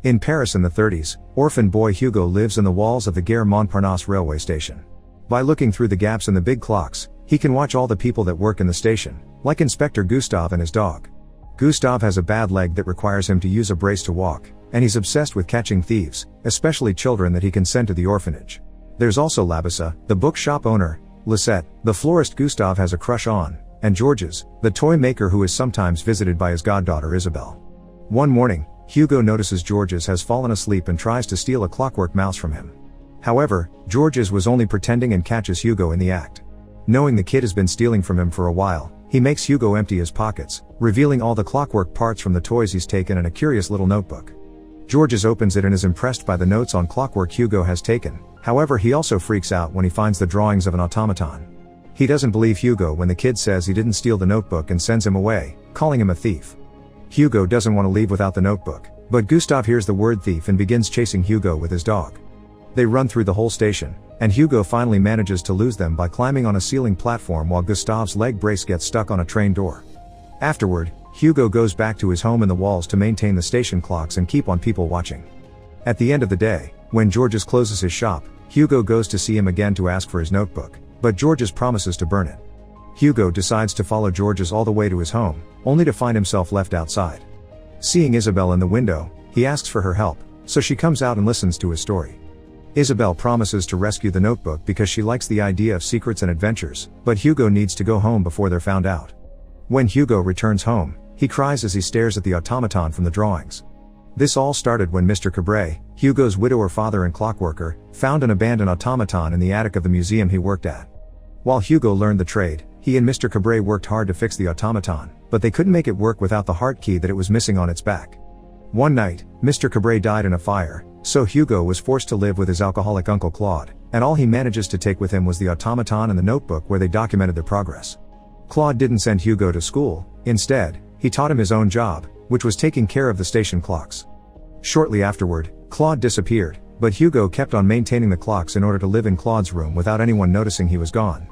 In Paris in the 30s, orphan boy Hugo lives in the walls of the Gare Montparnasse railway station. By looking through the gaps in the big clocks, he can watch all the people that work in the station, like Inspector Gustave and his dog. Gustave has a bad leg that requires him to use a brace to walk, and he's obsessed with catching thieves, especially children that he can send to the orphanage. There's also Labassa, the bookshop owner, Lisette, the florist Gustave has a crush on, and Georges, the toy maker who is sometimes visited by his goddaughter Isabelle. One morning, Hugo notices Georges has fallen asleep and tries to steal a clockwork mouse from him. However, Georges was only pretending and catches Hugo in the act. Knowing the kid has been stealing from him for a while, he makes Hugo empty his pockets, revealing all the clockwork parts from the toys he's taken and a curious little notebook. Georges opens it and is impressed by the notes on clockwork Hugo has taken. However, he also freaks out when he finds the drawings of an automaton. He doesn't believe Hugo when the kid says he didn't steal the notebook and sends him away, calling him a thief. Hugo doesn't want to leave without the notebook, but Gustave hears the word thief and begins chasing Hugo with his dog. They run through the whole station, and Hugo finally manages to lose them by climbing on a ceiling platform while Gustave's leg brace gets stuck on a train door. Afterward, Hugo goes back to his home in the walls to maintain the station clocks and keep on people watching. At the end of the day, when Georges closes his shop, Hugo goes to see him again to ask for his notebook, but Georges promises to burn it. Hugo decides to follow Georges all the way to his home, only to find himself left outside. Seeing Isabelle in the window, he asks for her help, so she comes out and listens to his story. Isabelle promises to rescue the notebook because she likes the idea of secrets and adventures, but Hugo needs to go home before they're found out. When Hugo returns home, he cries as he stares at the automaton from the drawings. This all started when Mr. Cabret, Hugo's widower father and clockworker, found an abandoned automaton in the attic of the museum he worked at. While Hugo learned the trade, he and Mr. Cabret worked hard to fix the automaton, but they couldn't make it work without the heart key that it was missing on its back. One night, Mr. Cabret died in a fire, so Hugo was forced to live with his alcoholic Uncle Claude, and all he manages to take with him was the automaton and the notebook where they documented their progress. Claude didn't send Hugo to school. Instead, he taught him his own job, which was taking care of the station clocks. Shortly afterward, Claude disappeared, but Hugo kept on maintaining the clocks in order to live in Claude's room without anyone noticing he was gone.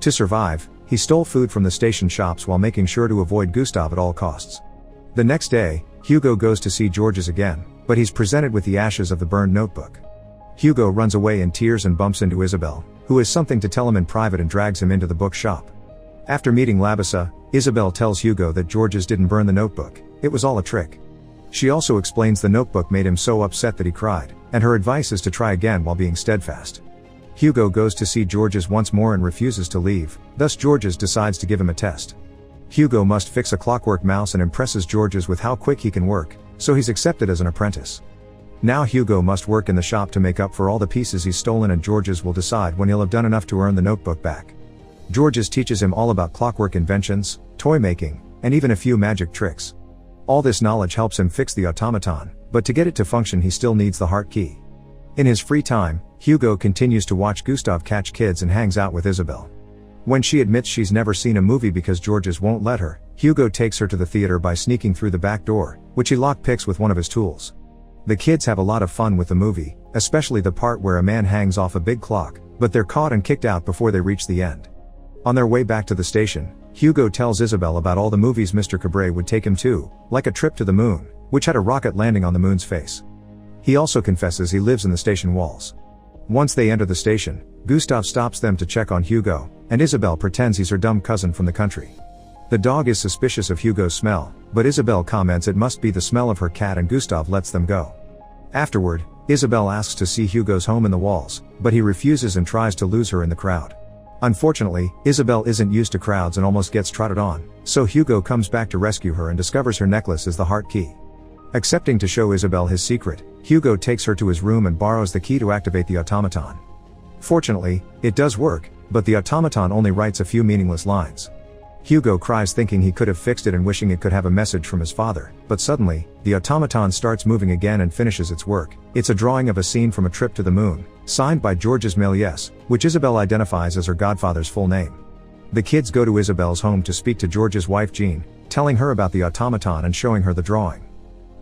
To survive, he stole food from the station shops while making sure to avoid Gustave at all costs. The next day, Hugo goes to see Georges again, but he's presented with the ashes of the burned notebook. Hugo runs away in tears and bumps into Isabelle, who has something to tell him in private and drags him into the bookshop. After meeting Labassa, Isabelle tells Hugo that Georges didn't burn the notebook, it was all a trick. She also explains the notebook made him so upset that he cried, and her advice is to try again while being steadfast. Hugo goes to see Georges once more and refuses to leave, thus Georges decides to give him a test. Hugo must fix a clockwork mouse and impresses Georges with how quick he can work, so he's accepted as an apprentice. Now Hugo must work in the shop to make up for all the pieces he's stolen, and Georges will decide when he'll have done enough to earn the notebook back. Georges teaches him all about clockwork inventions, toy making, and even a few magic tricks. All this knowledge helps him fix the automaton, but to get it to function he still needs the heart key. In his free time, Hugo continues to watch Gustave catch kids and hangs out with Isabelle. When she admits she's never seen a movie because Georges won't let her, Hugo takes her to the theater by sneaking through the back door, which he lockpicks with one of his tools. The kids have a lot of fun with the movie, especially the part where a man hangs off a big clock, but they're caught and kicked out before they reach the end. On their way back to the station, Hugo tells Isabelle about all the movies Mr. Cabret would take him to, like A Trip to the Moon, which had a rocket landing on the moon's face. He also confesses he lives in the station walls. Once they enter the station, Gustave stops them to check on Hugo, and Isabelle pretends he's her dumb cousin from the country. The dog is suspicious of Hugo's smell, but Isabelle comments it must be the smell of her cat and Gustave lets them go. Afterward, Isabelle asks to see Hugo's home in the walls, but he refuses and tries to lose her in the crowd. Unfortunately, Isabelle isn't used to crowds and almost gets trotted on, so Hugo comes back to rescue her and discovers her necklace is the heart key. Accepting to show Isabelle his secret, Hugo takes her to his room and borrows the key to activate the automaton. Fortunately, it does work, but the automaton only writes a few meaningless lines. Hugo cries thinking he could have fixed it and wishing it could have a message from his father, but suddenly, the automaton starts moving again and finishes its work. It's a drawing of a scene from A Trip to the Moon, signed by Georges Méliès, which Isabelle identifies as her godfather's full name. The kids go to Isabelle's home to speak to Georges' wife Jean, telling her about the automaton and showing her the drawing.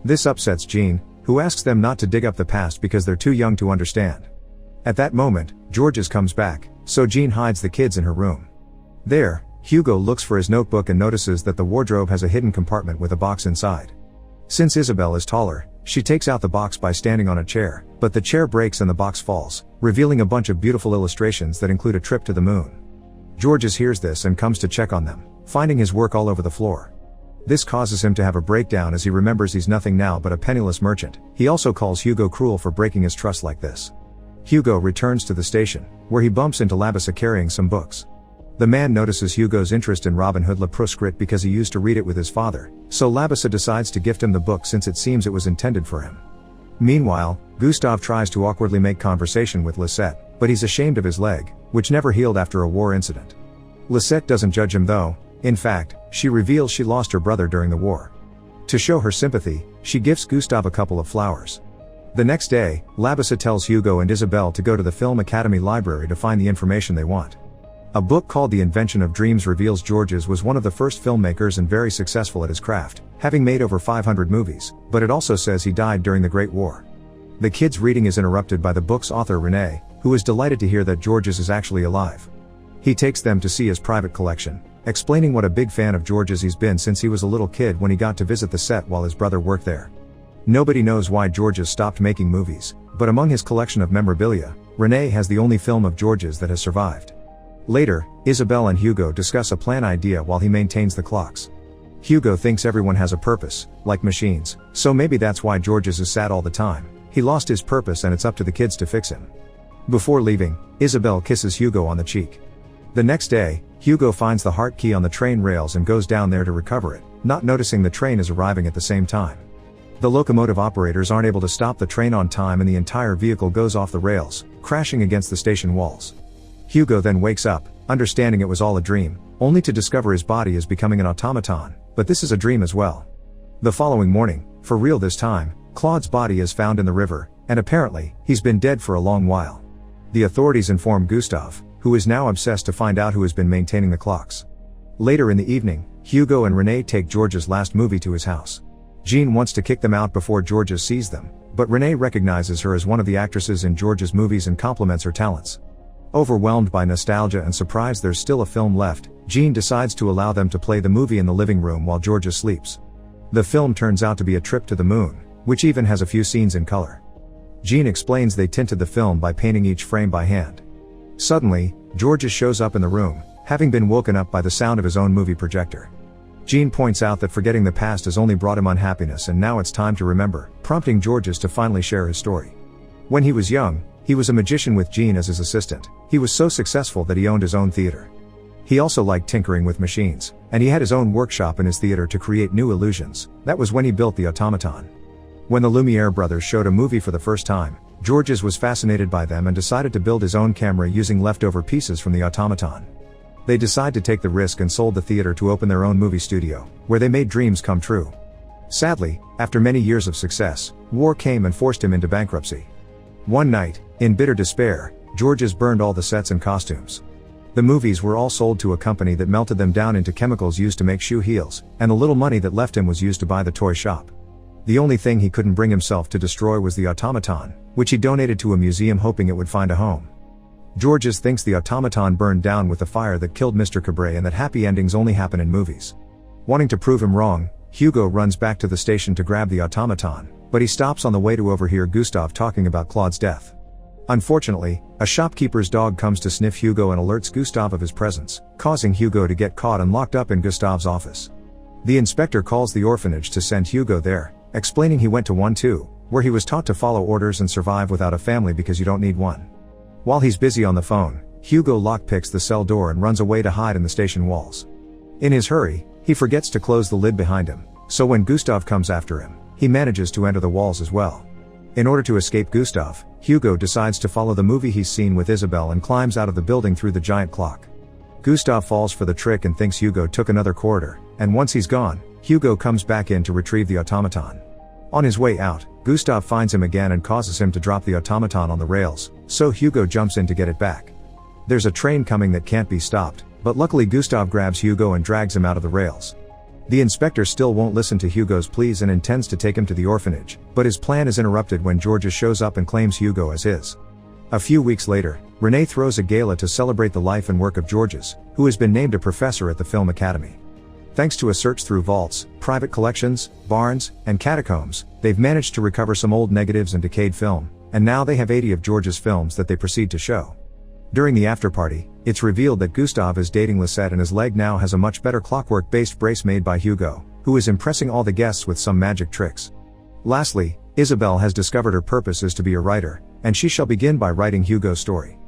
This upsets Jean, who asks them not to dig up the past because they're too young to understand. At that moment, Georges comes back, so Jean hides the kids in her room. There, Hugo looks for his notebook and notices that the wardrobe has a hidden compartment with a box inside. Since Isabelle is taller, She takes out the box by standing on a chair, but the chair breaks and the box falls, revealing a bunch of beautiful illustrations that include a trip to the moon. Georges hears this and comes to check on them, finding his work all over the floor. This causes him to have a breakdown as he remembers he's nothing now but a penniless merchant. He also calls Hugo cruel for breaking his trust like this. Hugo returns to the station, where he bumps into Labassa carrying some books. The man notices Hugo's interest in Robin Hood Le Proscrit because he used to read it with his father, so Labassa decides to gift him the book since it seems it was intended for him. Meanwhile, Gustave tries to awkwardly make conversation with Lisette, but he's ashamed of his leg, which never healed after a war incident. Lisette doesn't judge him though. In fact, she reveals she lost her brother during the war. To show her sympathy, she gifts Gustave a couple of flowers. The next day, Labassa tells Hugo and Isabelle to go to the Film Academy library to find the information they want. A book called The Invention of Dreams reveals Georges was one of the first filmmakers and very successful at his craft, having made over 500 movies, but it also says he died during the Great War. The kids' reading is interrupted by the book's author René, who is delighted to hear that Georges is actually alive. He takes them to see his private collection, explaining what a big fan of Georges he's been since he was a little kid when he got to visit the set while his brother worked there. Nobody knows why Georges stopped making movies, but among his collection of memorabilia, René has the only film of Georges that has survived. Later, Isabelle and Hugo discuss a plan idea while he maintains the clocks. Hugo thinks everyone has a purpose, like machines, so maybe that's why Georges is sad all the time. He lost his purpose and it's up to the kids to fix him. Before leaving, Isabelle kisses Hugo on the cheek. The next day, Hugo finds the heart key on the train rails and goes down there to recover it, not noticing the train is arriving at the same time. The locomotive operators aren't able to stop the train on time and the entire vehicle goes off the rails, crashing against the station walls. Hugo then wakes up, understanding it was all a dream, only to discover his body is becoming an automaton, but this is a dream as well. The following morning, for real this time, Claude's body is found in the river, and apparently, he's been dead for a long while. The authorities inform Gustave, who is now obsessed to find out who has been maintaining the clocks. Later in the evening, Hugo and René take Georges' last movie to his house. Jean wants to kick them out before Georges sees them, but René recognizes her as one of the actresses in Georges' movies and compliments her talents. Overwhelmed by nostalgia and surprised there's still a film left, Jean decides to allow them to play the movie in the living room while Georges sleeps. The film turns out to be A Trip to the Moon, which even has a few scenes in color. Jean explains they tinted the film by painting each frame by hand. Suddenly, Georges shows up in the room, having been woken up by the sound of his own movie projector. Jean points out that forgetting the past has only brought him unhappiness and now it's time to remember, prompting Georges to finally share his story. When he was young, he was a magician with Jean as his assistant. He was so successful that he owned his own theater. He also liked tinkering with machines, and he had his own workshop in his theater to create new illusions. That was when he built the automaton. When the Lumiere brothers showed a movie for the first time, Georges was fascinated by them and decided to build his own camera using leftover pieces from the automaton. They decided to take the risk and sold the theater to open their own movie studio, where they made dreams come true. Sadly, after many years of success, war came and forced him into bankruptcy. One night, in bitter despair, Georges burned all the sets and costumes. The movies were all sold to a company that melted them down into chemicals used to make shoe heels, and the little money that left him was used to buy the toy shop. The only thing he couldn't bring himself to destroy was the automaton, which he donated to a museum hoping it would find a home. Georges thinks the automaton burned down with the fire that killed Mr. Cabret and that happy endings only happen in movies. Wanting to prove him wrong, Hugo runs back to the station to grab the automaton, but he stops on the way to overhear Gustave talking about Claude's death. Unfortunately, a shopkeeper's dog comes to sniff Hugo and alerts Gustave of his presence, causing Hugo to get caught and locked up in Gustave's office. The inspector calls the orphanage to send Hugo there, explaining he went to one too, where he was taught to follow orders and survive without a family because you don't need one. While he's busy on the phone, Hugo lockpicks the cell door and runs away to hide in the station walls. In his hurry, he forgets to close the lid behind him, so when Gustave comes after him, he manages to enter the walls as well. In order to escape Gustave, Hugo decides to follow the movie he's seen with Isabelle and climbs out of the building through the giant clock. Gustave falls for the trick and thinks Hugo took another corridor, and once he's gone, Hugo comes back in to retrieve the automaton. On his way out, Gustave finds him again and causes him to drop the automaton on the rails, so Hugo jumps in to get it back. There's a train coming that can't be stopped, but luckily Gustave grabs Hugo and drags him out of the rails. The inspector still won't listen to Hugo's pleas and intends to take him to the orphanage, but his plan is interrupted when Georges shows up and claims Hugo as his. A few weeks later, René throws a gala to celebrate the life and work of Georges, who has been named a professor at the Film Academy. Thanks to a search through vaults, private collections, barns, and catacombs, they've managed to recover some old negatives and decayed film, and now they have 80 of George's films that they proceed to show. During the after-party, it's revealed that Gustave is dating Lisette and his leg now has a much better clockwork-based brace made by Hugo, who is impressing all the guests with some magic tricks. Lastly, Isabelle has discovered her purpose is to be a writer, and she shall begin by writing Hugo's story.